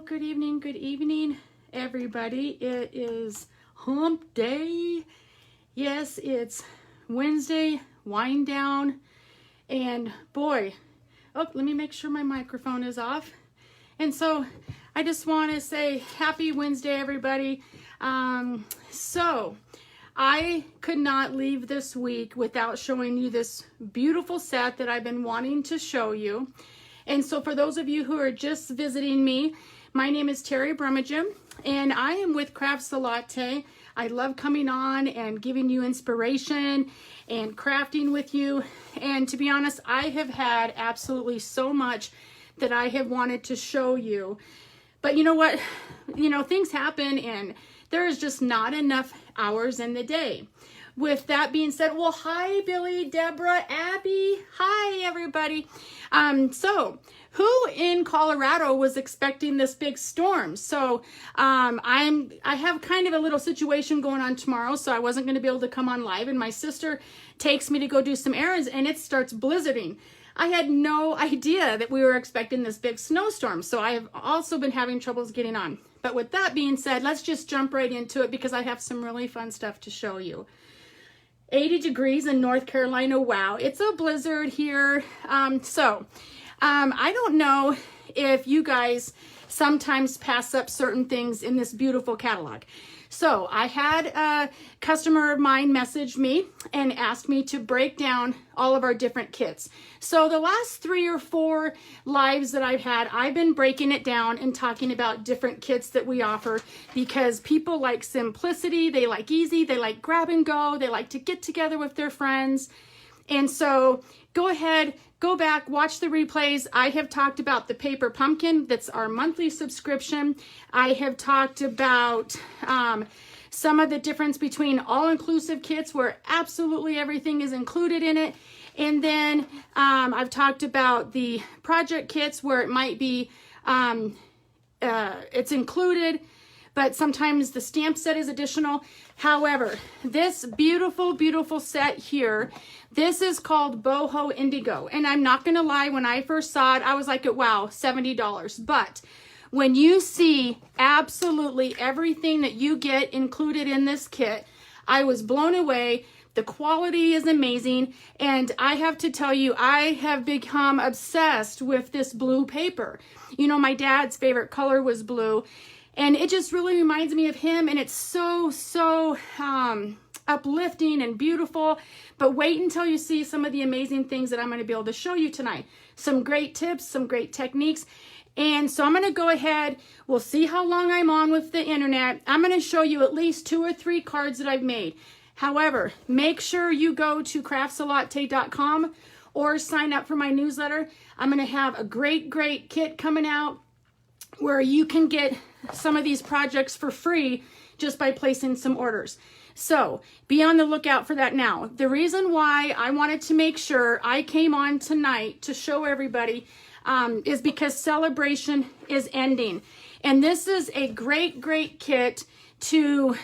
good evening, everybody. It is hump day. Yes, it's Wednesday, wind down, and boy, oh, let me make sure my microphone is off. And so I just want to say happy Wednesday, everybody. So I could not leave this week without showing you this beautiful set that I've been wanting to show you. And so for those of you who are just visiting me, my name is Terry Brummagem, and I am with Crafts a Latte. I love coming on and giving you inspiration and crafting with you. And to be honest, I have had absolutely so much that I have wanted to show you. But you know what? You know, things happen and there is just not enough hours in the day. With that being said, well, hi, Billy, Deborah, Abby. Hi, everybody. So who in Colorado was expecting this big storm? So I have kind of a little situation going on tomorrow, so I wasn't going to be able to come on live. And my sister takes me to go do some errands, and it starts blizzarding. I had no idea that we were expecting this big snowstorm, so I have also been having troubles getting on. But with that being said, let's just jump right into it because I have some really fun stuff to show you. 80 degrees in North Carolina. Wow, it's a blizzard here. I don't know if you guys sometimes pass up certain things in this beautiful catalog. So I had a customer of mine message me and asked me to break down all of our different kits. So the last 3 or 4 lives that I've had, I've been breaking it down and talking about different kits that we offer because people like simplicity, they like easy, they like grab and go, they like to get together with their friends. And so go ahead, go back, watch the replays. I have talked about the paper pumpkin. That's our monthly subscription. I have talked about some of the difference between all-inclusive kits where absolutely everything is included in it. And then I've talked about the project kits where it might be, it's included, but sometimes the stamp set is additional. However, this beautiful, beautiful set here, this is called Boho Indigo. And I'm not gonna lie, when I first saw it, I was like, wow, $70. But when you see absolutely everything that you get included in this kit, I was blown away. The quality is amazing. And I have to tell you, I have become obsessed with this blue paper. You know, my dad's favorite color was blue. And it just really reminds me of him, and it's so uplifting and beautiful. But wait until you see some of the amazing things that I'm going to be able to show you tonight. Some great tips, some great techniques. And so I'm going to go ahead. We'll see how long I'm on with the internet. I'm going to show you at least 2 or 3 cards that I've made. However, make sure you go to craftslatte.com or sign up for my newsletter. I'm going to have a great kit coming out where you can get some of these projects for free just by placing some orders. So be on the lookout for that now. The reason why I wanted to make sure I came on tonight to show everybody is because celebration is ending. And this is a great kit to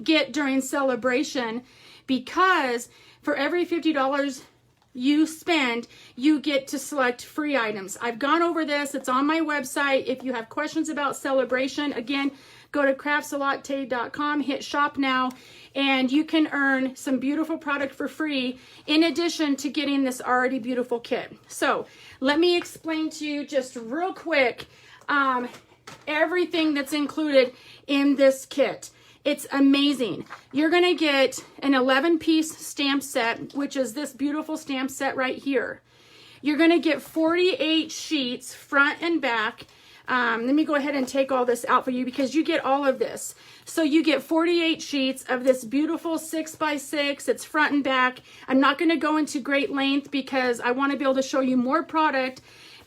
get during celebration because for every $50 you spend, you get to select free items. I've gone over this. It's on my website. If you have questions about celebration, again, go to craftslatte.com, hit shop now, and you can earn some beautiful product for free in addition to getting this already beautiful kit. So let me explain to you just real quick everything that's included in this kit. It's amazing. You're going to get an 11-piece stamp set, which is this beautiful stamp set right here. You're going to get 48 sheets, front and back. Let me go ahead and take all this out for you because you get all of this. So you get 48 sheets of this beautiful 6x6. It's front and back. I'm not going to go into great length because I want to be able to show you more product.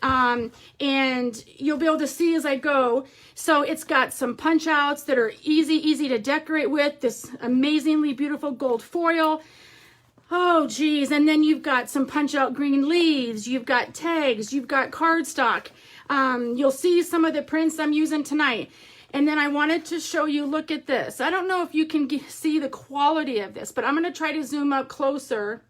And you'll be able to see as I go. So it's got some punch outs that are easy to decorate with, this amazingly beautiful gold foil. Oh geez, and then you've got some punch out green leaves, you've got tags, you've got cardstock. You'll see some of the prints I'm using tonight. And then I wanted to show you, look at this. I don't know if you can see the quality of this, but I'm going to try to zoom up closer.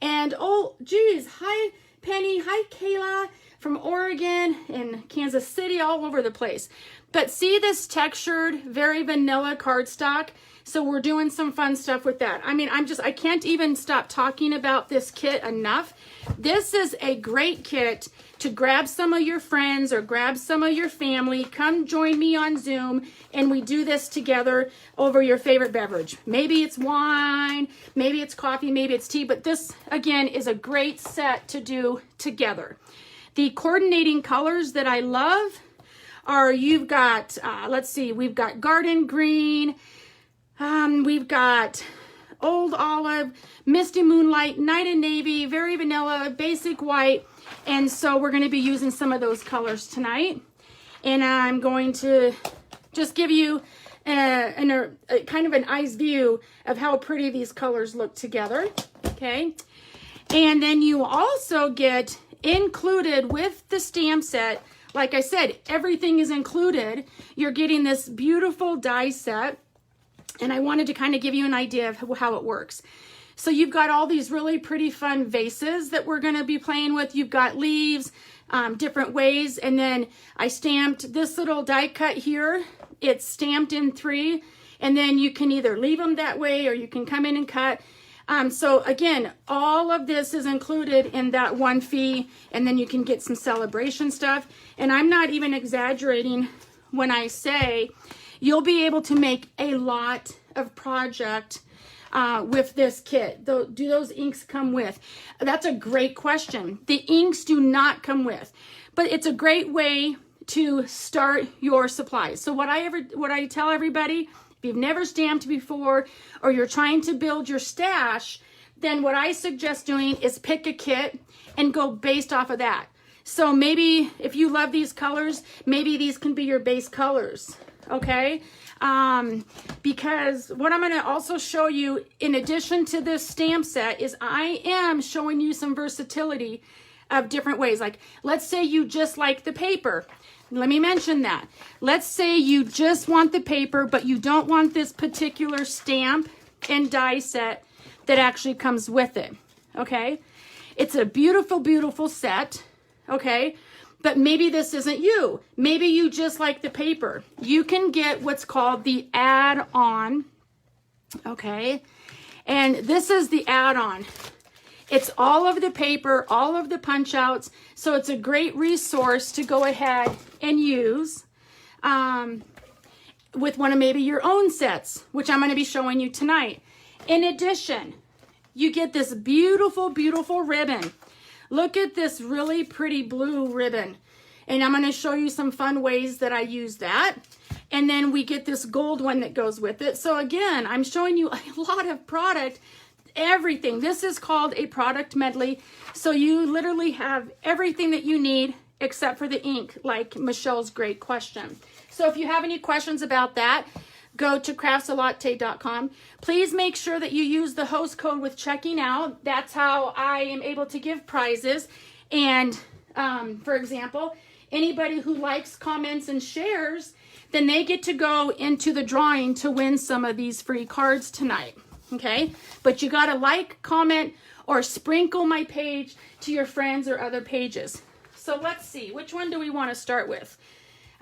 And oh geez, hi Penny. Hi, Kayla from Oregon and Kansas City, all over the place. But see this textured, very vanilla cardstock? So we're doing some fun stuff with that. I mean, I can't even stop talking about this kit enough. This is a great kit to grab some of your friends or grab some of your family. Come join me on Zoom and we do this together over your favorite beverage. Maybe it's wine, maybe it's coffee, maybe it's tea, but this again is a great set to do together. The coordinating colors that I love are, you've got, let's see, we've got garden green, we've got old olive, misty moonlight, night and navy, very vanilla, basic white. And so we're going to be using some of those colors tonight. And I'm going to just give you a kind of an eyes view of how pretty these colors look together. Okay. And then you also get included with the stamp set. Like I said, everything is included. You're getting this beautiful die set. And I wanted to kind of give you an idea of how it works. So you've got all these really pretty fun vases that we're going to be playing with. You've got leaves, different ways. And then I stamped this little die cut here. It's stamped in 3. And then you can either leave them that way or you can come in and cut. So again, all of this is included in that one fee. And then you can get some celebration stuff. And I'm not even exaggerating when I say you'll be able to make a lot of project with this kit. Do those inks come with? That's a great question. The inks do not come with, but it's a great way to start your supplies. So what I tell everybody, if you've never stamped before or you're trying to build your stash, then what I suggest doing is pick a kit and go based off of that. So maybe if you love these colors, maybe these can be your base colors. Okay, because what I'm going to also show you in addition to this stamp set is I am showing you some versatility of different ways. Like, let's say you just like the paper. Let me mention that. Let's say you just want the paper, but you don't want this particular stamp and die set that actually comes with it. Okay, it's a beautiful, beautiful set. Okay. But maybe this isn't you. Maybe you just like the paper. You can get what's called the add-on. Okay. And this is the add-on. It's all of the paper, all of the punch outs. So it's a great resource to go ahead and use with one of maybe your own sets, which I'm going to be showing you tonight. In addition, you get this beautiful, beautiful ribbon. Look at this really pretty blue ribbon. And I'm going to show you some fun ways that I use that. And then we get this gold one that goes with it. So again, I'm showing you a lot of product, everything. This is called a product medley. So you literally have everything that you need except for the ink, like Michelle's great question. So if you have any questions about that, go to craftslatte.com. Please make sure that you use the host code with checking out. That's how I am able to give prizes. And for example, anybody who likes, comments, and shares, then they get to go into the drawing to win some of these free cards tonight. Okay? But you got to like, comment, or sprinkle my page to your friends or other pages. So let's see. Which one do we want to start with?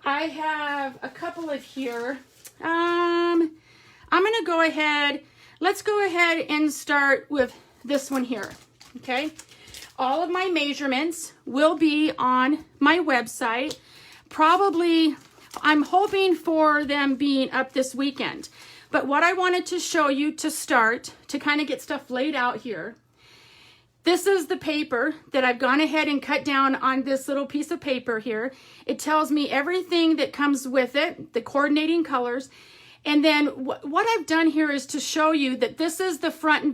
I have a couple of here. I'm going to go ahead. Let's go ahead and start with this one here. Okay. All of my measurements will be on my website. Probably, I'm hoping for them being up this weekend. But what I wanted to show you to start, to kind of get stuff laid out here, this is the paper that I've gone ahead and cut down on this little piece of paper here. It tells me everything that comes with it, the coordinating colors. And then what I've done here is to show you that this is the front and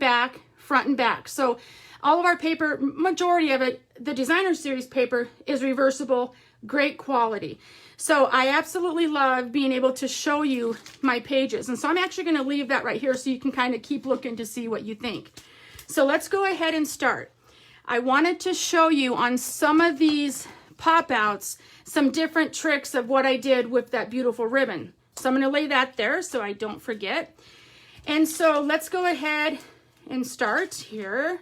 back. So all of our paper, majority of it, the designer series paper is reversible, great quality. So I absolutely love being able to show you my pages. And so I'm actually going to leave that right here so you can kind of keep looking to see what you think. So let's go ahead and start. I wanted to show you on some of these pop-outs some different tricks of what I did with that beautiful ribbon. So I'm going to lay that there so I don't forget. And so let's go ahead and start here.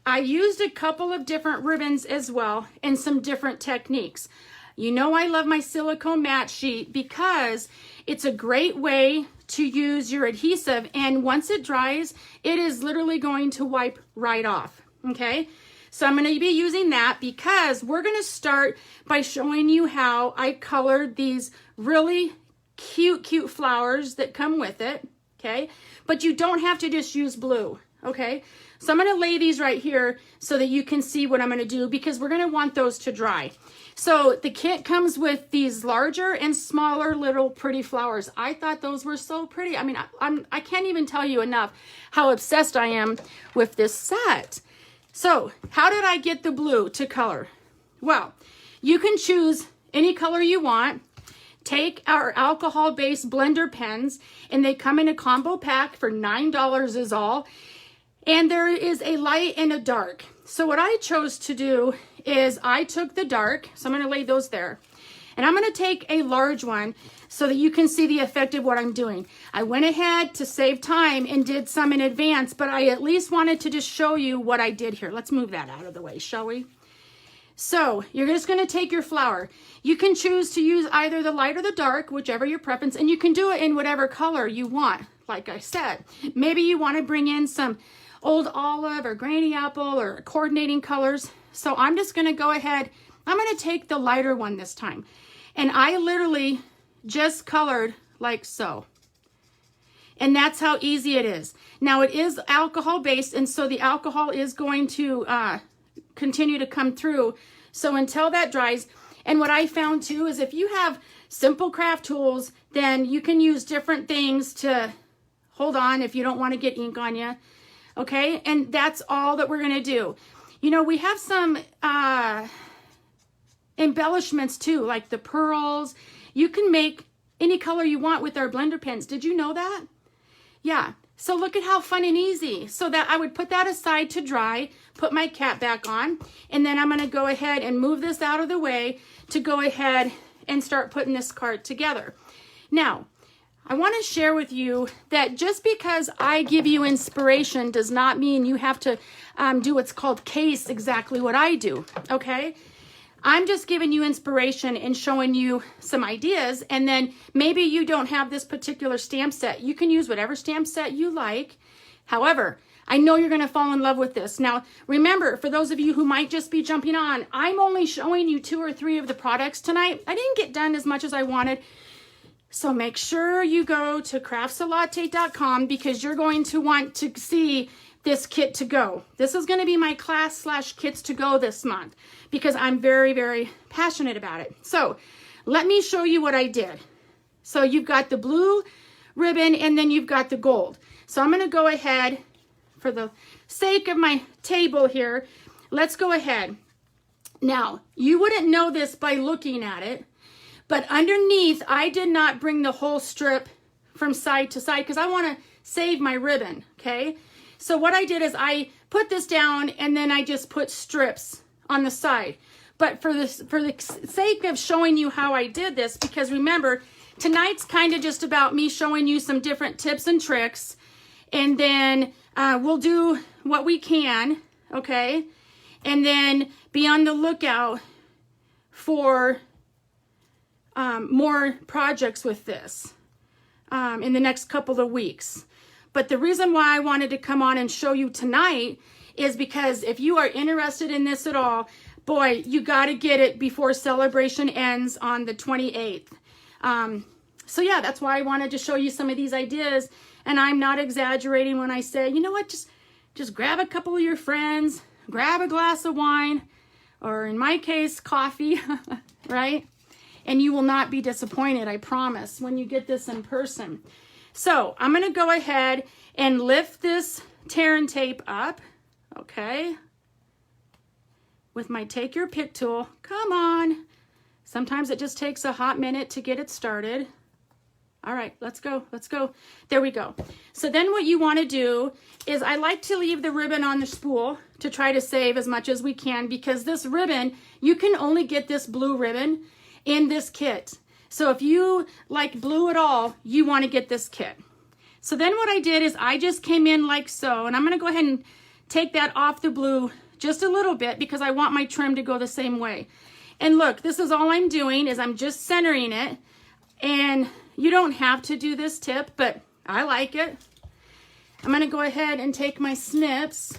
I used a couple of different ribbons as well and some different techniques. You know I love my silicone matte sheet because it's a great way to use your adhesive, and once it dries, it is literally going to wipe right off, okay? So I'm going to be using that because we're going to start by showing you how I colored these really cute flowers that come with it, okay? But you don't have to just use blue, okay? So I'm going to lay these right here so that you can see what I'm going to do because we're going to want those to dry. So the kit comes with these larger and smaller little pretty flowers. I thought those were so pretty. I mean, I can't even tell you enough how obsessed I am with this set. So how did I get the blue to color? Well, you can choose any color you want. Take our alcohol-based blender pens, and they come in a combo pack for $9 is all. And there is a light and a dark. So what I chose to do is I took the dark, so I'm going to lay those there. And I'm going to take a large one so that you can see the effect of what I'm doing. I went ahead to save time and did some in advance, but I at least wanted to just show you what I did here. Let's move that out of the way, shall we? So you're just going to take your flower. You can choose to use either the light or the dark, whichever your preference, and you can do it in whatever color you want. Like I said, maybe you want to bring in some old olive or granny apple or coordinating colors. So I'm just going to go ahead. I'm going to take the lighter one this time. And I literally just colored like so. And that's how easy it is. Now it is alcohol based, and so the alcohol is going to continue to come through. So until that dries. And what I found too is if you have simple craft tools, then you can use different things to hold on if you don't want to get ink on you. Okay, and that's all that we're going to do. You know, we have some embellishments too, like the pearls. You can make any color you want with our blender pens. Did you know that? Yeah, so look at how fun and easy. So that I would put that aside to dry, put my cap back on, and then I'm going to go ahead and move this out of the way to go ahead and start putting this card together. Now, I want to share with you that just because I give you inspiration does not mean you have to do what's called case exactly what I do, okay? I'm just giving you inspiration and showing you some ideas, and then maybe you don't have this particular stamp set. You can use whatever stamp set you like. However, I know you're going to fall in love with this. Now, remember, for those of you who might just be jumping on, I'm only showing you 2 or 3 of the products tonight. I didn't get done as much as I wanted. So make sure you go to craftsalate.com because you're going to want to see this kit to go. This is going to be my class/kits to go this month because I'm very, very passionate about it. So let me show you what I did. So you've got the blue ribbon and then you've got the gold. So I'm going to go ahead, for the sake of my table here, let's go ahead. Now, you wouldn't know this by looking at it, but underneath, I did not bring the whole strip from side to side because I want to save my ribbon, okay? So what I did is I put this down and then I just put strips on the side. But for the sake of showing you how I did this, because remember, tonight's kind of just about me showing you some different tips and tricks. And then we'll do what we can, okay? And then be on the lookout for more projects with this in the next couple of weeks. But the reason why I wanted to come on and show you tonight is because if you are interested in this at all, boy, you got to get it before celebration ends on the 28th. So yeah, that's why I wanted to show you some of these ideas. And I'm not exaggerating when I say, you know what, just grab a couple of your friends, grab a glass of wine, or in my case, coffee, right? And you will not be disappointed, I promise, when you get this in person. So I'm going to go ahead and lift this tear and tape up, okay, with my Take Your Pick tool. Come on. Sometimes it just takes a hot minute to get it started. All right, let's go. Let's go. There we go. So then what you want to do is I like to leave the ribbon on the spool to try to save as much as we can, because this ribbon, you can only get this blue ribbon in this kit. So if you like blue at all, you want to get this kit. So then what I did is I just came in like so, and I'm going to go ahead and take that off the blue just a little bit because I want my trim to go the same way. And look, this is all I'm doing is I'm just centering it. And you don't have to do this tip, but I like it. I'm going to go ahead and take my snips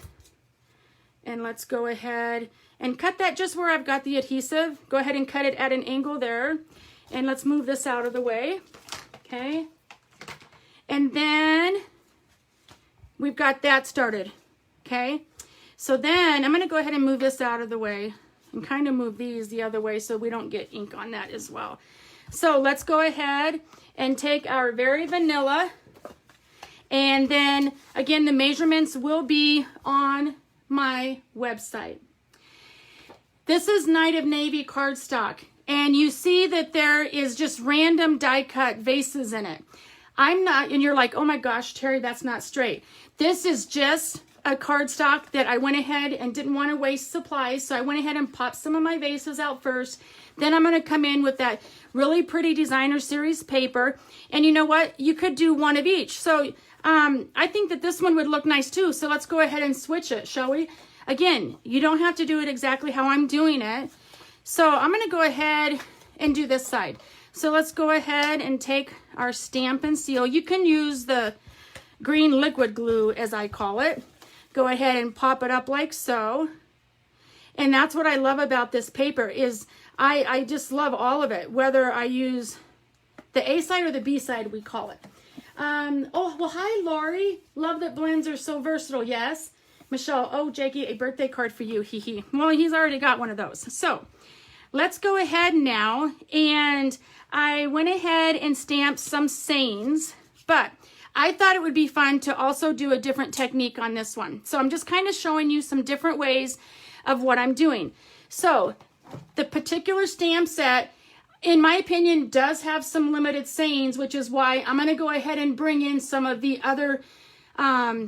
and let's go ahead and cut that just where I've got the adhesive. Go ahead and cut it at an angle there. And let's move this out of the way. Okay. And then we've got that started. Okay. So then I'm going to go ahead and move this out of the way and kind of move these the other way so we don't get ink on that as well. So let's go ahead and take our Very Vanilla. And then again, the measurements will be on my website. This is Night of Navy cardstock. And you see that there is just random die cut vases in it. I'm not, and you're like, oh my gosh, Terry, that's not straight. This is just a cardstock that I went ahead and didn't want to waste supplies. So I went ahead and popped some of my vases out first. Then I'm going to come in with that really pretty designer series paper. And you know what? You could do one of each. So I think that this one would look nice too. So let's go ahead and switch it, shall we? Again, you don't have to do it exactly how I'm doing it. So I'm going to go ahead and do this side. So let's go ahead and take our stamp and seal. You can use the green liquid glue, as I call it. Go ahead and pop it up like so. And that's what I love about this paper is I just love all of it, whether I use the A side or the B side, we call it. Oh, well, hi, Lori. Love that blends are so versatile. Yes. Michelle, oh, Jakey, a birthday card for you. Hee hee. Well, he's already got one of those. So let's go ahead now. And I went ahead and stamped some sayings, but I thought it would be fun to also do a different technique on this one. So I'm just kind of showing you some different ways of what I'm doing. So the particular stamp set, in my opinion, does have some limited sayings, which is why I'm going to go ahead and bring in some of the other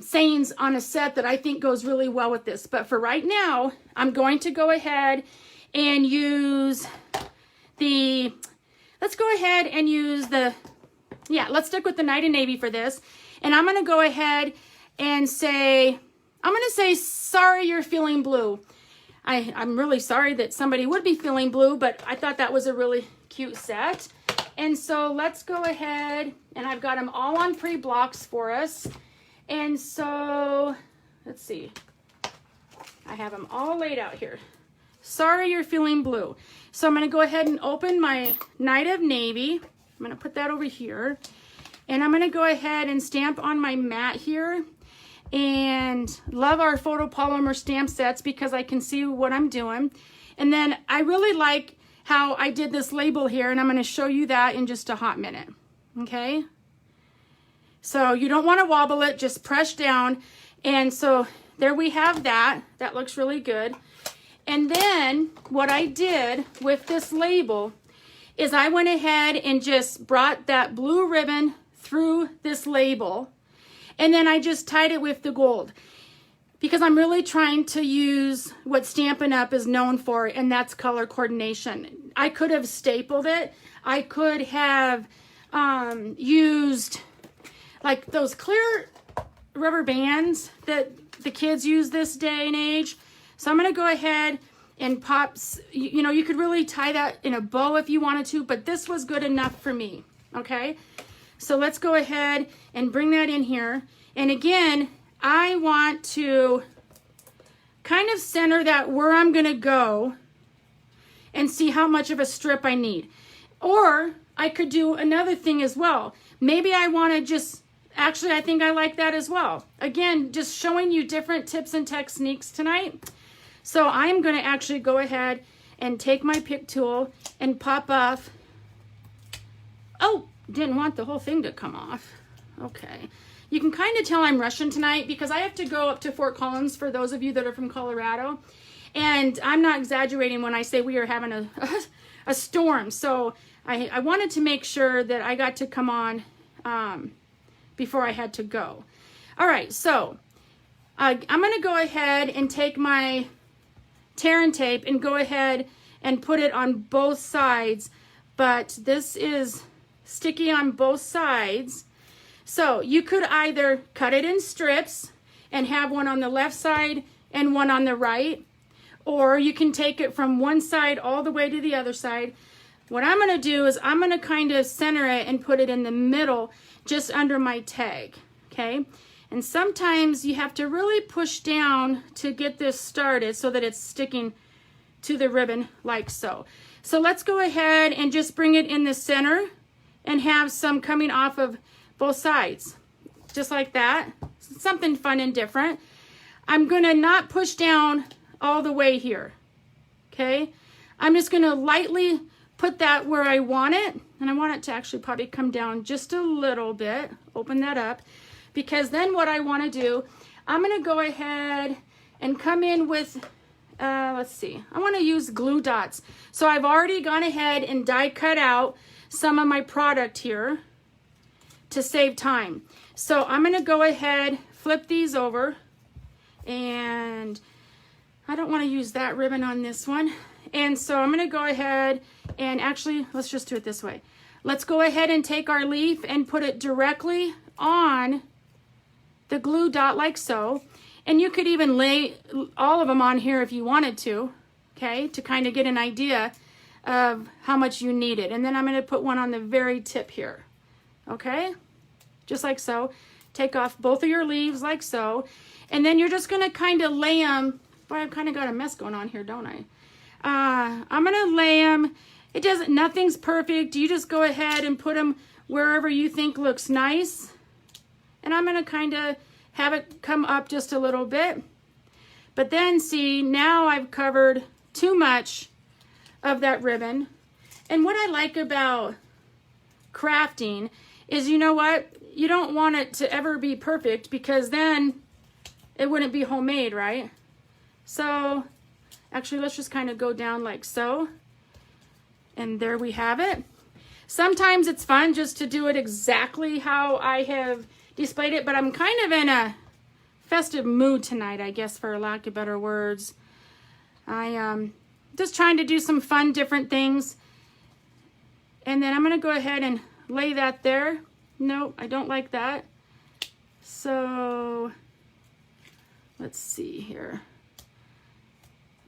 sayings on a set that I think goes really well with this. But for right now, I'm going to go ahead and use the, let's go ahead and use the, yeah, let's stick with the Night of Navy for this. And I'm going to go ahead and say, I'm going to say, sorry you're feeling blue. I'm really sorry that somebody would be feeling blue, but I thought that was a really cute set. And so let's go ahead, and I've got them all on pre-blocks for us. And so, let's see. I have them all laid out here. Sorry you're feeling blue. So I'm going to go ahead and open my Night of Navy. I'm going to put that over here. And I'm going to go ahead and stamp on my mat here. And love our photopolymer stamp sets because I can see what I'm doing. And then I really like how I did this label here, and I'm going to show you that in just a hot minute. Okay? So you don't want to wobble it, just press down. And so there we have that. That looks really good. And then what I did with this label is I went ahead and just brought that blue ribbon through this label. And then I just tied it with the gold because I'm really trying to use what Stampin' Up! Is known for, and that's color coordination. I could have stapled it. I could have used like those clear rubber bands that the kids use this day and age. So I'm going to go ahead and pop, you know, you could really tie that in a bow if you wanted to, but this was good enough for me, okay? So let's go ahead and bring that in here. And again, I want to kind of center that where I'm going to go and see how much of a strip I need. Or I could do another thing as well. Maybe I want to just, actually, I think I like that as well. Again, just showing you different tips and techniques tonight. So I'm going to actually go ahead and take my pick tool and pop off. Oh, didn't want the whole thing to come off. Okay. You can kind of tell I'm rushing tonight because I have to go up to Fort Collins for those of you that are from Colorado. And I'm not exaggerating when I say we are having a storm. So I wanted to make sure that I got to come on before I had to go. All right, so I'm going to go ahead and take my tear and tape and go ahead and put it on both sides. But this is sticky on both sides. So you could either cut it in strips and have one on the left side and one on the right. Or you can take it from one side all the way to the other side. What I'm going to do is I'm going to kind of center it and put it in the middle, just under my tag, okay? And sometimes you have to really push down to get this started so that it's sticking to the ribbon like so. So let's go ahead and just bring it in the center and have some coming off of both sides, just like that. Something fun and different. I'm going to not push down all the way here, okay? I'm just going to lightly put that where I want it, and I want it to actually probably come down just a little bit. Open that up, because then what I want to do, I'm going to go ahead and come in with, let's see, I want to use glue dots. So I've already gone ahead and die cut out some of my product here to save time. So I'm going to go ahead, flip these over, and I don't want to use that ribbon on this one. And so I'm going to go ahead and actually, let's just do it this way. Let's go ahead and take our leaf and put it directly on the glue dot like so. And you could even lay all of them on here if you wanted to, okay, to kind of get an idea of how much you need it. And then I'm going to put one on the very tip here, okay, just like so. Take off both of your leaves like so. And then you're just going to kind of lay them. Boy, I've kind of got a mess going on here, don't I? I'm going to lay them. Nothing's perfect. You just go ahead and put them wherever you think looks nice. And I'm going to kind of have it come up just a little bit. But then see, now I've covered too much of that ribbon. And what I like about crafting is, you know what? You don't want it to ever be perfect, because then it wouldn't be homemade, right? So actually, let's just kind of go down like so. And there we have it. Sometimes it's fun just to do it exactly how I have displayed it, but I'm kind of in a festive mood tonight, I guess, for lack of better words. I just trying to do some fun, different things. And then I'm going to go ahead and lay that there. Nope, I don't like that. So let's see here.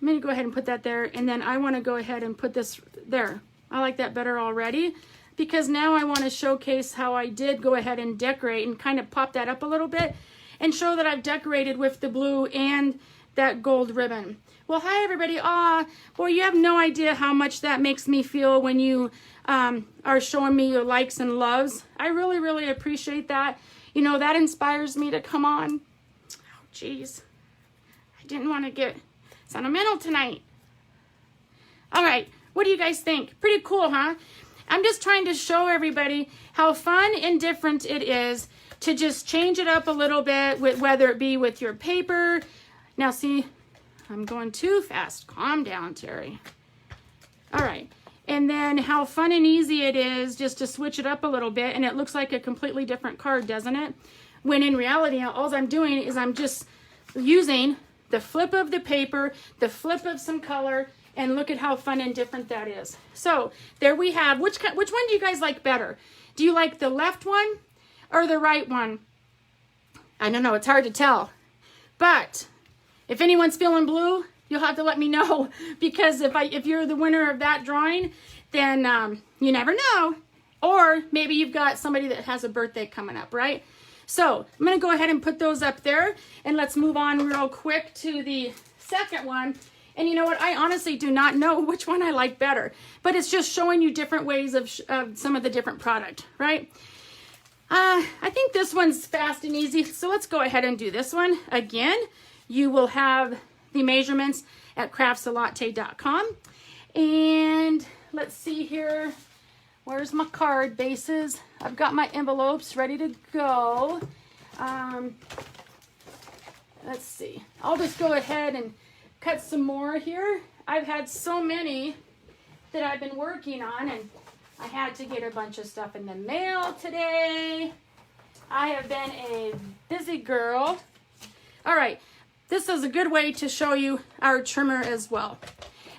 I'm going to go ahead and put that there, and then I want to go ahead and put this there. I like that better already, because now I want to showcase how I did go ahead and decorate and kind of pop that up a little bit and show that I've decorated with the blue and that gold ribbon. Well, hi everybody. Boy, you have no idea how much that makes me feel when you are showing me your likes and loves. I really, really appreciate that. You know, that inspires me to come on. Oh, geez. I didn't want to get sentimental tonight. All right, what do you guys think? Pretty cool, huh? I'm just trying to show everybody how fun and different it is to just change it up a little bit, with whether it be with your paper. Now see, I'm going too fast. Calm down, Terry. All right, and then how fun and easy it is just to switch it up a little bit, and it looks like a completely different card, doesn't it? When in reality, all I'm doing is I'm just using the flip of the paper, the flip of some color, and look at how fun and different that is. So there we have. Which one do you guys like better? Do you like the left one or the right one? I don't know. It's hard to tell. But if anyone's feeling blue, you'll have to let me know, because if you're the winner of that drawing, then you never know. Or maybe you've got somebody that has a birthday coming up, right? So I'm going to go ahead and put those up there, and let's move on real quick to the second one. And you know what? I honestly do not know which one I like better, but it's just showing you different ways of some of the different product, right? I think this one's fast and easy, so let's go ahead and do this one. Again, you will have the measurements at craftslatte.com. And let's see here. Where's my card bases? I've got my envelopes ready to go. Let's see. I'll just go ahead and cut some more here. I've had so many that I've been working on, and I had to get a bunch of stuff in the mail today. I have been a busy girl. All right. This is a good way to show you our trimmer as well.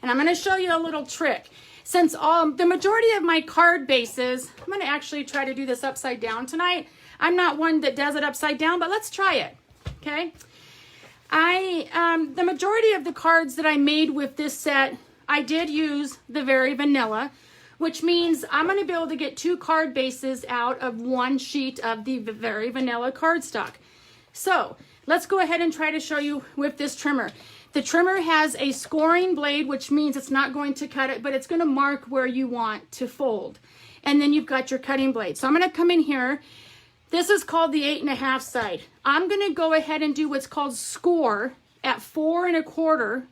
And I'm going to show you a little trick. Since the majority of my card bases, I'm going to actually try to do this upside down tonight. I'm not one that does it upside down, but let's try it, okay? The majority of the cards that I made with this set, I did use the Very Vanilla, which means I'm going to be able to get 2 card bases out of 1 sheet of the Very Vanilla cardstock. So let's go ahead and try to show you with this trimmer. The trimmer has a scoring blade, which means it's not going to cut it, but it's going to mark where you want to fold. And then you've got your cutting blade. So I'm going to come in here. This is called the 8.5 side. I'm going to go ahead and do what's called score at 4 1/4,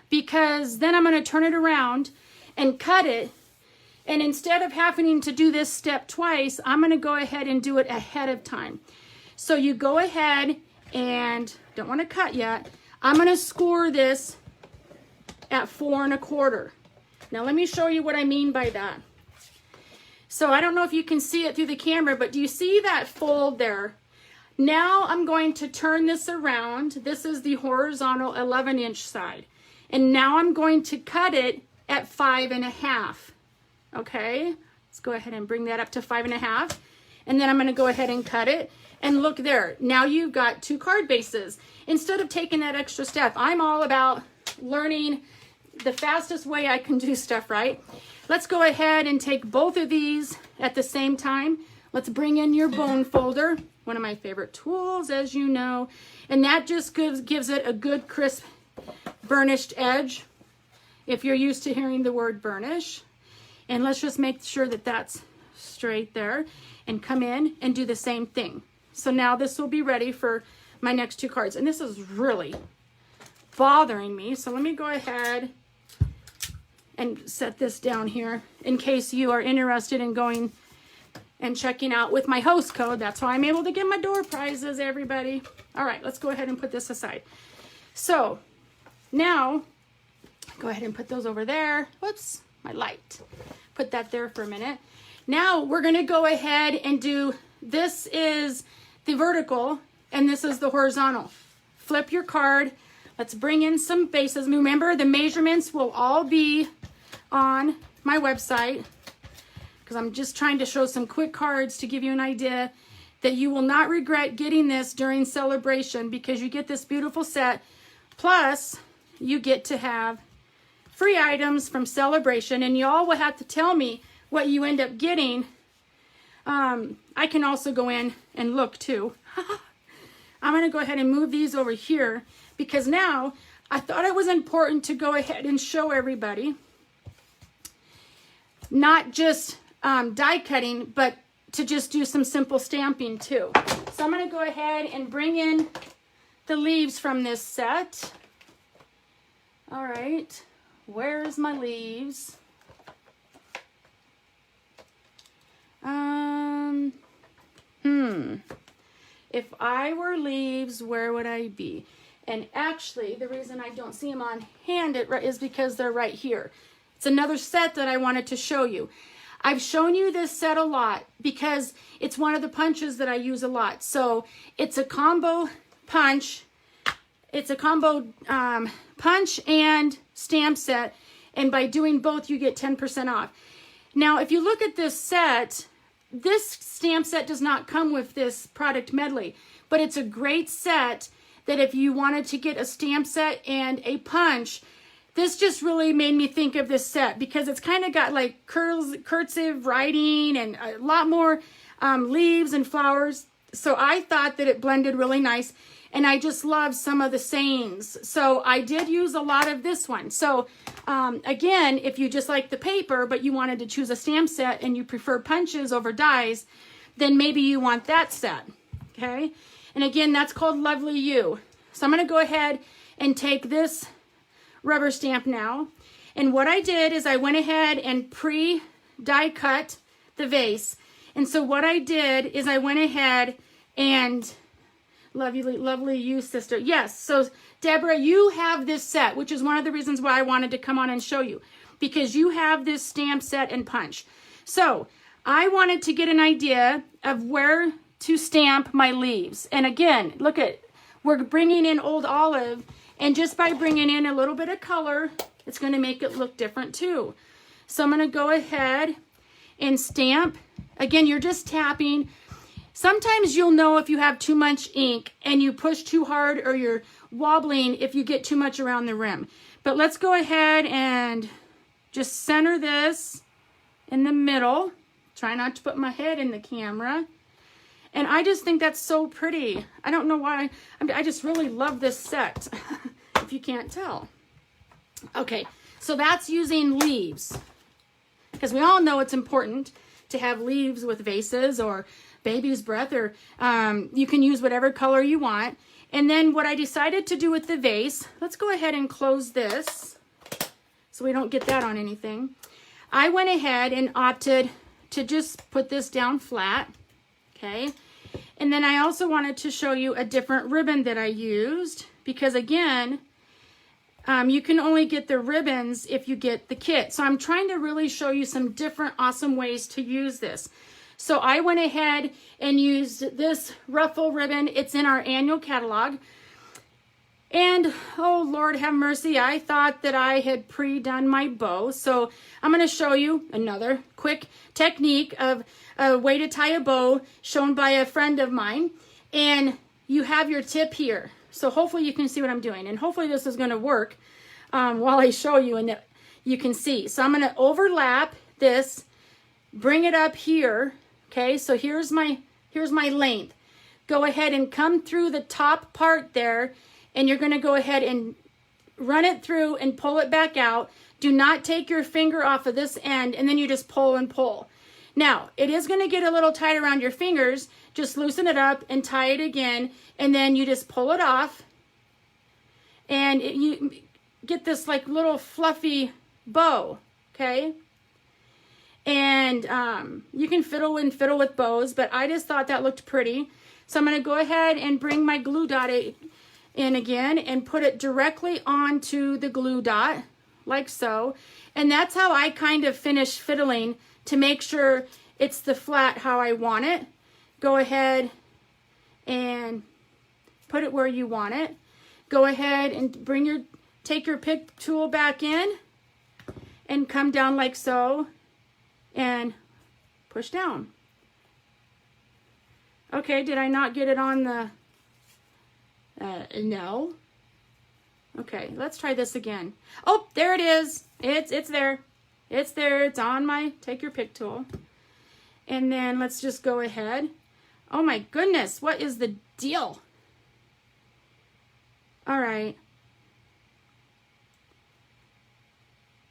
because then I'm going to turn it around and cut it. And instead of having to do this step twice, I'm going to go ahead and do it ahead of time. So you go ahead and don't want to cut yet. I'm going to score this at 4 1/4. Now let me show you what I mean by that. So I don't know if you can see it through the camera, but do you see that fold there? Now I'm going to turn this around. This is the horizontal 11-inch side. And now I'm going to cut it at 5 1/2. Okay, let's go ahead and bring that up to 5 1/2. And then I'm going to go ahead and cut it. And look there, now you've got 2 card bases. Instead of taking that extra step, I'm all about learning the fastest way I can do stuff, right? Let's go ahead and take both of these at the same time. Let's bring in your bone folder, one of my favorite tools, as you know. And that just gives it a good, crisp, burnished edge, if you're used to hearing the word burnish. And let's just make sure that that's straight there. And come in and do the same thing. So now this will be ready for my next 2 cards. And this is really bothering me. So let me go ahead and set this down here in case you are interested in going and checking out with my host code. That's how I'm able to get my door prizes, everybody. All right, let's go ahead and put this aside. So now, go ahead and put those over there. Whoops, my light. Put that there for a minute. Now we're going to go ahead and do, this is the vertical and this is the horizontal. Flip your card. Let's bring in some bases. Remember, the measurements will all be on my website, because I'm just trying to show some quick cards to give you an idea that you will not regret getting this during celebration, because you get this beautiful set, plus you get to have free items from celebration, and y'all will have to tell me what you end up getting. I can also go in and look too. I'm going to go ahead and move these over here, because now I thought it was important to go ahead and show everybody not just die cutting, but to just do some simple stamping too. So I'm going to go ahead and bring in the leaves from this set. All right, where's my leaves? If I were leaves, where would I be? And actually, the reason I don't see them on hand is because they're right here. It's another set that I wanted to show you. I've shown you this set a lot because it's one of the punches that I use a lot. So it's a combo punch. It's a combo punch and stamp set. And by doing both, you get 10% off. Now, if you look at this set, this stamp set does not come with this product medley, but it's a great set that if you wanted to get a stamp set and a punch, this just really made me think of this set, because it's kind of got like cursive writing and a lot more leaves and flowers. So I thought that it blended really nice, and I just love some of the sayings. So I did use a lot of this one. So again, if you just like the paper, but you wanted to choose a stamp set and you prefer punches over dies, then maybe you want that set, okay? And again, that's called Lovely You. So I'm gonna go ahead and take this rubber stamp now. And what I did is I went ahead and pre-die cut the vase. And so what I did is I went ahead and, lovely you, sister. Yes, so Deborah, you have this set, which is one of the reasons why I wanted to come on and show you, because you have this stamp set and punch. So I wanted to get an idea of where to stamp my leaves. And again, look at, we're bringing in Old Olive, and just by bringing in a little bit of color, it's going to make it look different too. So I'm going to go ahead and stamp. Again, you're just tapping. Sometimes you'll know if you have too much ink and you push too hard, or wobbling if you get too much around the rim. But let's go ahead and just center this in the middle. Try not to put my head in the camera. And I just think that's so pretty. I don't know why. I just really love this set, if you can't tell. Okay, so that's using leaves. Because we all know it's important to have leaves with vases or baby's breath, or you can use whatever color you want. And then what I decided to do with the vase, let's go ahead and close this so we don't get that on anything. I went ahead and opted to just put this down flat. Okay, and then I also wanted to show you a different ribbon that I used, because again, you can only get the ribbons if you get the kit. So I'm trying to really show you some different awesome ways to use this. So I went ahead and used this Ruffle Ribbon. It's in our annual catalog. And, oh Lord have mercy, I thought that I had pre-done my bow. So I'm going to show you another quick technique of a way to tie a bow shown by a friend of mine. And you have your tip here. So hopefully you can see what I'm doing. And hopefully this is going to work while I show you and that you can see. So I'm going to overlap this, bring it up here. Okay, so here's my length. Go ahead and come through the top part there. And you're going to go ahead and run it through and pull it back out. Do not take your finger off of this end, and then you just pull and pull. Now, it is going to get a little tight around your fingers. Just loosen it up and tie it again, and then you just pull it off. And you get this like little fluffy bow, okay? And you can fiddle with bows, but I just thought that looked pretty. So I'm going to go ahead and bring my glue dot in again and put it directly onto the glue dot like so. And that's how I kind of finish fiddling to make sure it's the flat how I want it. Go ahead and put it where you want it. Go ahead and take your pick tool back in and come down like so and push down. Okay, did I not get it on the no. Okay, let's try this again. Oh, there it is. It's there. It's there. It's on my take your pick tool. And then let's just go ahead. Oh my goodness, what is the deal? All right.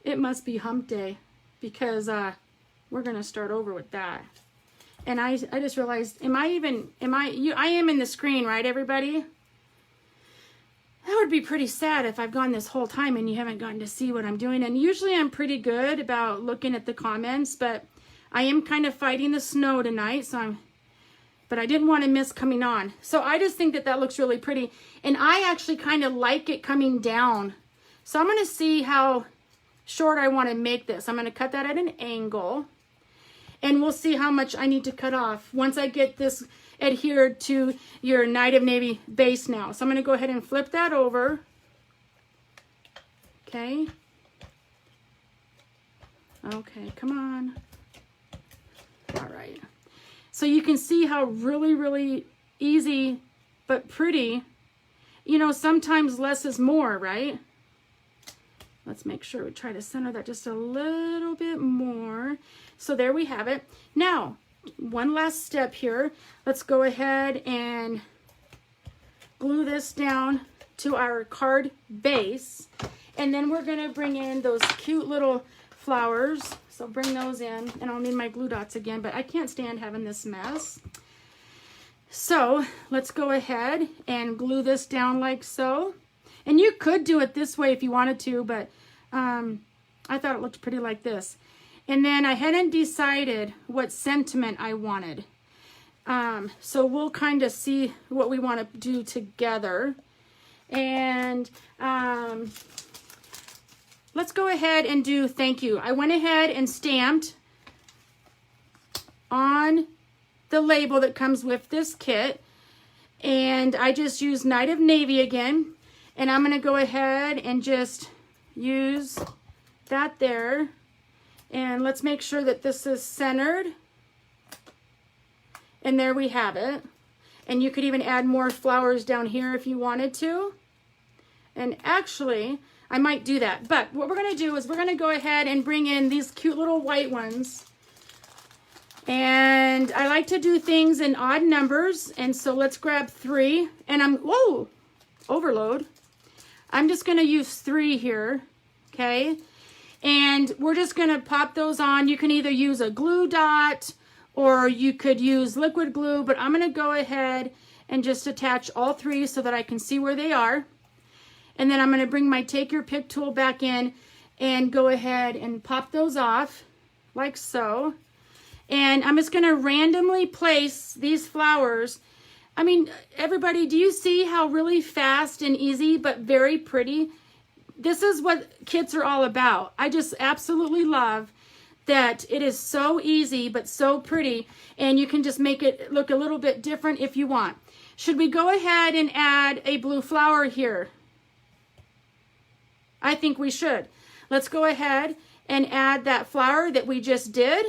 It must be hump day, because we're going to start over with that. And I just realized, I am in the screen, right, everybody? That would be pretty sad if I've gone this whole time and you haven't gotten to see what I'm doing. And usually I'm pretty good about looking at the comments, but I am kind of fighting the snow tonight, but I didn't want to miss coming on. So I just think that looks really pretty. And I actually kind of like it coming down. So I'm going to see how short I want to make this. I'm going to cut that at an angle. And we'll see how much I need to cut off once I get this adhered to your Night of Navy base now. So I'm going to go ahead and flip that over. Okay. Okay, come on. All right. So you can see how really, really easy but pretty. You know, sometimes less is more, right? Let's make sure we try to center that just a little bit more. So there we have it. Now, one last step here. Let's go ahead and glue this down to our card base. And then we're going to bring in those cute little flowers. So bring those in, and I'll need my glue dots again, but I can't stand having this mess. So let's go ahead and glue this down like so. And you could do it this way if you wanted to, but I thought it looked pretty like this. And then I hadn't decided what sentiment I wanted. So we'll kind of see what we want to do together. And let's go ahead and do thank you. I went ahead and stamped on the label that comes with this kit. And I just used Night of Navy again. And I'm going to go ahead and just use that there. And let's make sure that this is centered. And there we have it. And you could even add more flowers down here if you wanted to. And actually, I might do that. But what we're going to do is we're going to go ahead and bring in these cute little white ones. And I like to do things in odd numbers. And so let's grab 3. And whoa, overload. I'm just going to use 3 here. Okay. And we're just going to pop those on. You can either use a glue dot or you could use liquid glue. But I'm going to go ahead and just attach all 3 so that I can see where they are. And then I'm going to bring my take your pick tool back in and go ahead and pop those off like so. And I'm just going to randomly place these flowers. I mean, everybody, do you see how really fast and easy but very pretty? This is what kits are all about. I just absolutely love that it is so easy but so pretty, and you can just make it look a little bit different if you want. Should we go ahead and add a blue flower here? I think we should. Let's go ahead and add that flower that we just did.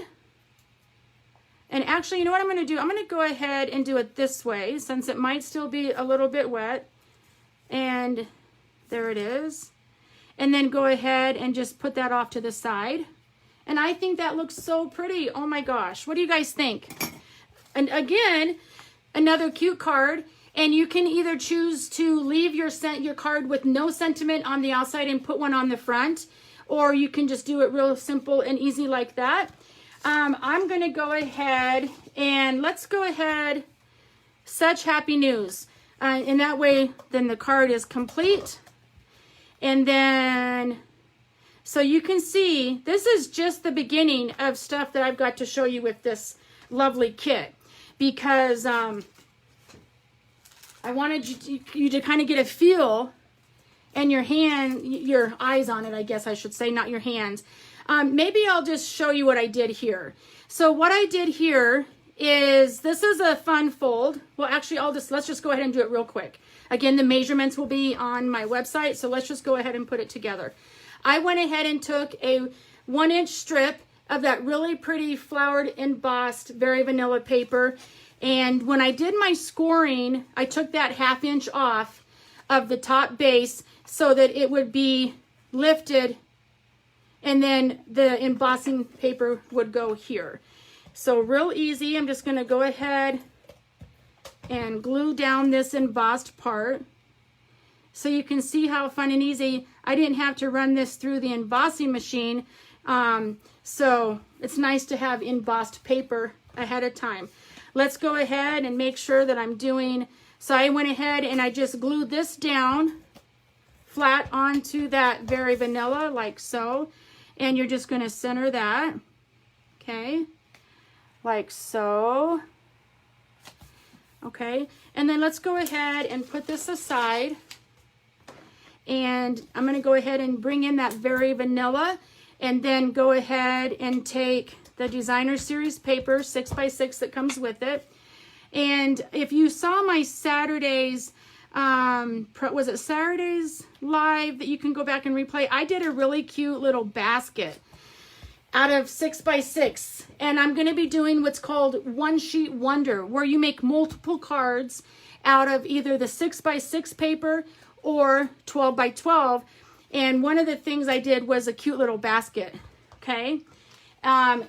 And actually, you know what I'm going to do? I'm going to go ahead and do it this way, since it might still be a little bit wet. And there it is. And then go ahead and just put that off to the side. And I think that looks so pretty. Oh my gosh. What do you guys think? And again, another cute card. And you can either choose to leave your card with no sentiment on the outside and put one on the front. Or you can just do it real simple and easy like that. I'm going to go ahead and let's go ahead. Such happy news. And that way, then the card is complete. And then, so you can see, this is just the beginning of stuff that I've got to show you with this lovely kit. Because I wanted you to kind of get a feel, and your eyes on it, I guess I should say, not your hands. Maybe I'll just show you what I did here. So what I did here is, this is a fun fold. Well, actually, let's just go ahead and do it real quick. Again, the measurements will be on my website, so let's just go ahead and put it together. I went ahead and took a 1-inch strip of that really pretty flowered embossed, very vanilla paper. And when I did my scoring, I took that 1/2 inch off of the top base so that it would be lifted, and then the embossing paper would go here. So real easy. I'm just going to go ahead and glue down this embossed part so you can see how fun and easy. I didn't have to run this through the embossing machine, so it's nice to have embossed paper ahead of time. Let's go ahead and make sure that I'm doing, so I went ahead and I just glued this down flat onto that very vanilla like so, and you're just going to center that, okay, like so. Okay, and then let's go ahead and put this aside. And I'm going to go ahead and bring in that very vanilla, and then go ahead and take the Designer Series paper, 6x6 that comes with it. And if you saw my Saturday's, was it Saturday's live that you can go back and replay? I did a really cute little basket out of 6x6, and I'm going to be doing what's called One Sheet Wonder, where you make multiple cards out of either the 6x6 paper or 12x12. And one of the things I did was a cute little basket, okay,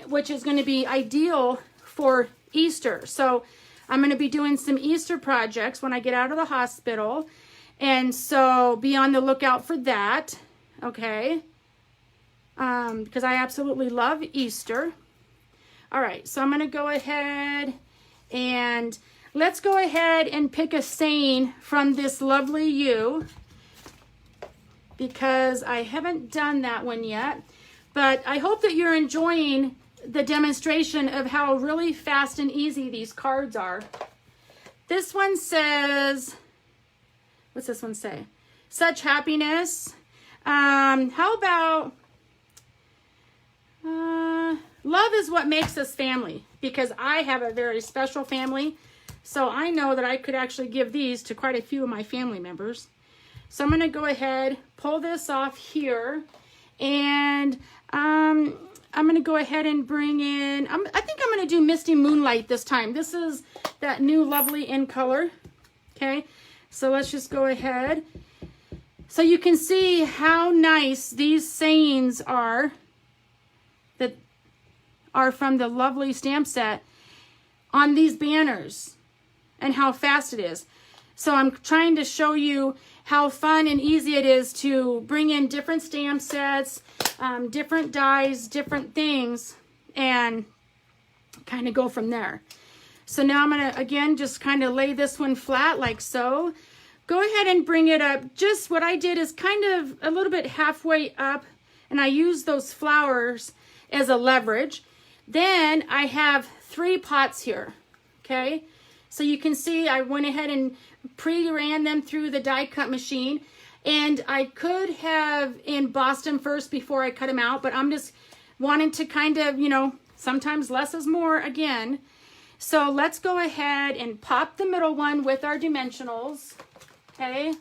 which is going to be ideal for Easter. So I'm going to be doing some Easter projects when I get out of the hospital, and so be on the lookout for that, okay. Because I absolutely love Easter. All right, so I'm going to go ahead and let's go ahead and pick a saying from this lovely you, because I haven't done that one yet. But I hope that you're enjoying the demonstration of how really fast and easy these cards are. This one says, what's this one say? Such happiness. How about... love is what makes us family, because I have a very special family, so I know that I could actually give these to quite a few of my family members. So I'm going to go ahead, pull this off here, and I'm going to go ahead and bring in, I think I'm going to do Misty Moonlight this time. This is that new lovely in color. Okay, so let's just go ahead. So you can see how nice these sayings are that are from the lovely stamp set on these banners and how fast it is. So I'm trying to show you how fun and easy it is to bring in different stamp sets, different dies, different things, and kind of go from there. So now I'm going to, again, just kind of lay this one flat like so. Go ahead and bring it up. Just what I did is kind of a little bit halfway up, and I used those flowers as a leverage. Then I have 3 pots here, okay? So you can see I went ahead and pre-ran them through the die cut machine, and I could have embossed them first before I cut them out, but I'm just wanting to kind of, you know, sometimes less is more again. So let's go ahead and pop the middle one with our dimensionals. Okay,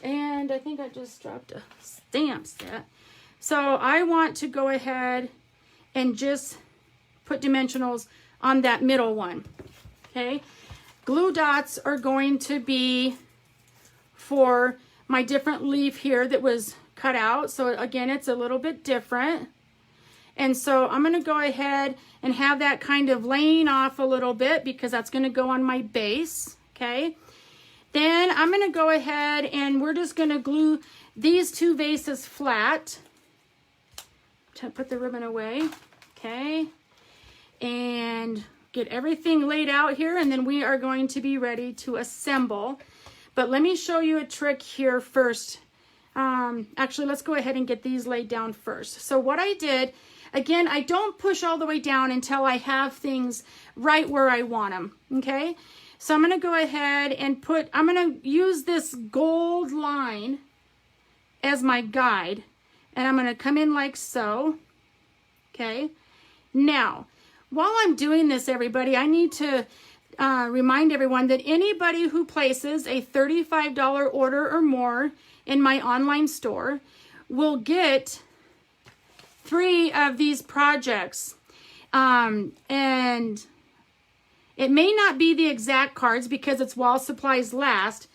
and I think I just dropped a stamp set. So I want to go ahead and just put dimensionals on that middle one. Okay, glue dots are going to be for my different leaf here that was cut out. So again, it's a little bit different. And so I'm going to go ahead and have that kind of laying off a little bit because that's going to go on my base. Okay. Then I'm going to go ahead and we're just going to glue these 2 vases flat. To put the ribbon away. Okay. And get everything laid out here, and then we are going to be ready to assemble. But let me show you a trick here first. Actually, let's go ahead and get these laid down first. So what I did, again, I don't push all the way down until I have things right where I want them. Okay. So I'm going to go ahead and I'm going to use this gold line as my guide. And I'm going to come in like so. Okay. Now, while I'm doing this, everybody, I need to remind everyone that anybody who places a $35 order or more in my online store will get 3 of these projects. And it may not be the exact cards because it's while supplies last,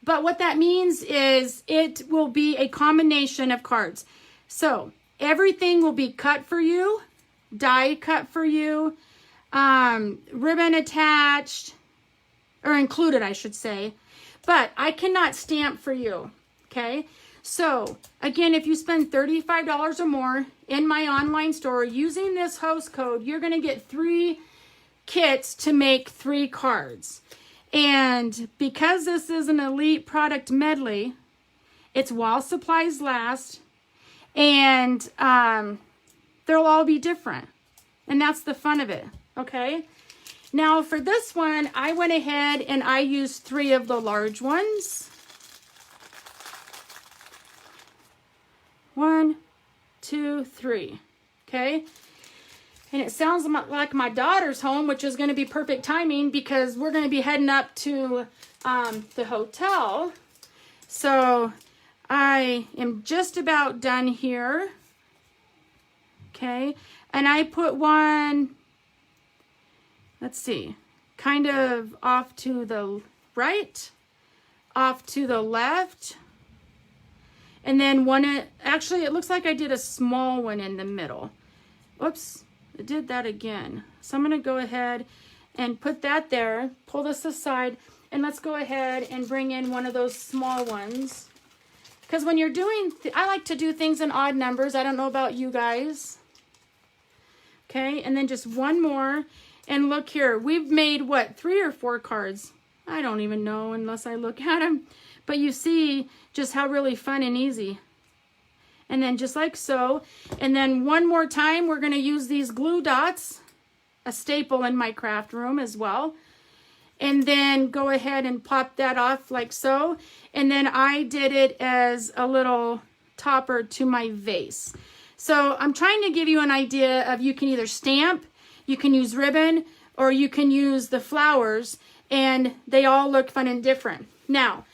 but what that means is it will be a combination of cards. So everything will be cut for you, die cut for you, ribbon attached, or included, I should say, but I cannot stamp for you, okay? So again, if you spend $35 or more in my online store using this host code, you're going to get 3 kits to make 3 cards. And because this is an elite product medley, it's while supplies last, and they'll all be different, and that's the fun of it. Okay, now for this one, I went ahead and I used 3 of the large ones. 1, 2, 3. Okay. And it sounds like my daughter's home, which is going to be perfect timing because we're going to be heading up to the hotel. So I am just about done here. Okay. And I put one, let's see, kind of off to the right, off to the left. And then one, actually, it looks like I did a small one in the middle. Whoops. I did that again. So I'm going to go ahead and put that there, pull this aside, and let's go ahead and bring in one of those small ones. Because when you're doing, I like to do things in odd numbers. I don't know about you guys. Okay, and then just one more. And look here, we've made what, 3 or 4 cards? I don't even know unless I look at them. But you see just how really fun and easy. And then just like so. And then one more time, we're going to use these glue dots, a staple in my craft room as well. And then go ahead and pop that off like so. And then I did it as a little topper to my vase. So I'm trying to give you an idea of you can either stamp, you can use ribbon, or you can use the flowers. And they all look fun and different. Now,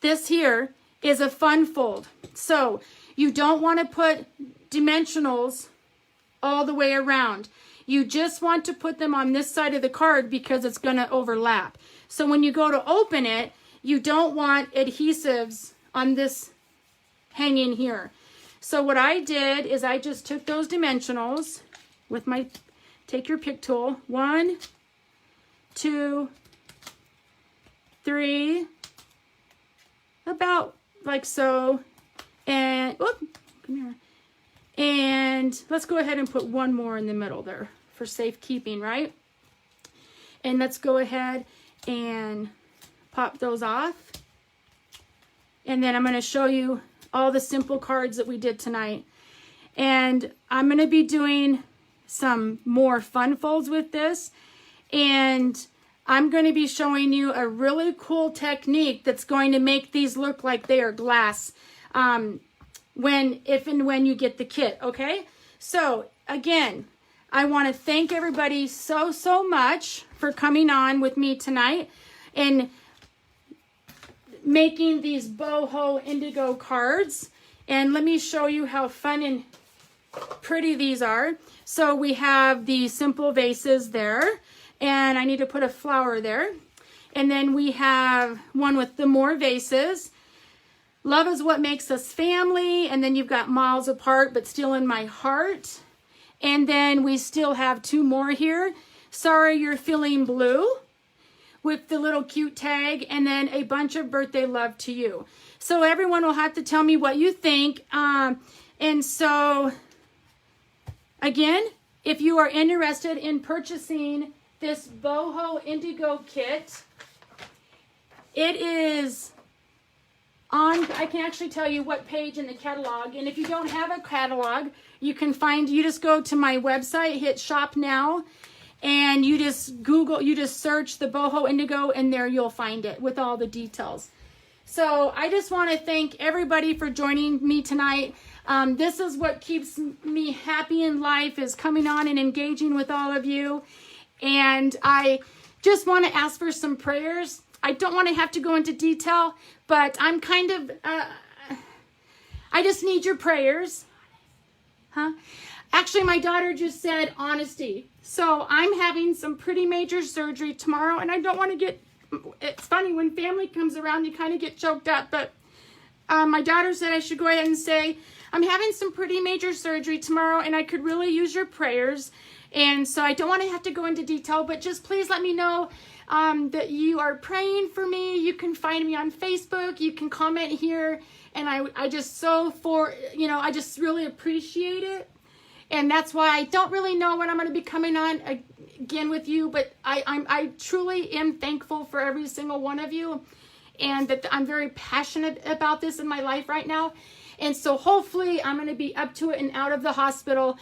this here is a fun fold. So you don't want to put dimensionals all the way around. You just want to put them on this side of the card because it's going to overlap. So when you go to open it, you don't want adhesives on this hanging here. So what I did is I just took those dimensionals with my, take your pick tool, 1, 2, 3, about like so, and, whoop, come here. And let's go ahead and put one more in the middle there for safekeeping, right? And let's go ahead and pop those off. And then I'm going to show you all the simple cards that we did tonight. And I'm going to be doing some more fun folds with this. And I'm going to be showing you a really cool technique that's going to make these look like they are glass if and when you get the kit, okay? So, again, I want to thank everybody so much for coming on with me tonight and making these Boho Indigo cards. And let me show you how fun and pretty these are. So we have the simple vases there, and I need to put a flower there. And then we have one with the more vases. Love is what makes us family. And then you've got miles apart, but still in my heart. And then we still have 2 more here. Sorry You're Feeling Blue, with the little cute tag, and then a bunch of birthday love to you. So everyone will have to tell me what you think. And so, again, if you are interested in purchasing this Boho Indigo kit, it is on, I can actually tell you what page in the catalog. And if you don't have a catalog, you can find, you just go to my website, hit shop now, and you just Google, you just search the Boho Indigo, and there you'll find it with all the details. So I just want to thank everybody for joining me tonight. This is what keeps me happy in life, is coming on and engaging with all of you. And I just want to ask for some prayers. I don't want to have to go into detail, but I'm kind of, I just need your prayers. Huh? Actually, my daughter just said honesty. So I'm having some pretty major surgery tomorrow, and I don't want to get, it's funny, when family comes around, you kind of get choked up, but my daughter said I should go ahead and say, I'm having some pretty major surgery tomorrow, and I could really use your prayers. And so I don't want to have to go into detail, but just please let me know that you are praying for me. You can find me on Facebook. You can comment here. And I just I just really appreciate it. And that's why I don't really know when I'm going to be coming on again with you, but I truly am thankful for every single one of you, and that I'm very passionate about this in my life right now. And so hopefully I'm going to be up to it and out of the hospital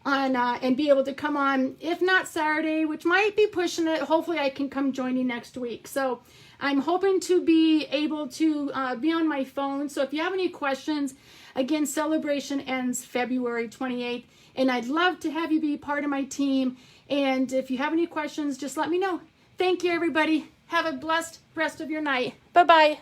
and be able to come on, if not Saturday, which might be pushing it. Hopefully I can come join you next week. So I'm hoping to be able to be on my phone. So if you have any questions, again, celebration ends February 28th, and I'd love to have you be part of my team. And if you have any questions, just let me know. Thank you, everybody. Have a blessed rest of your night. Bye-bye.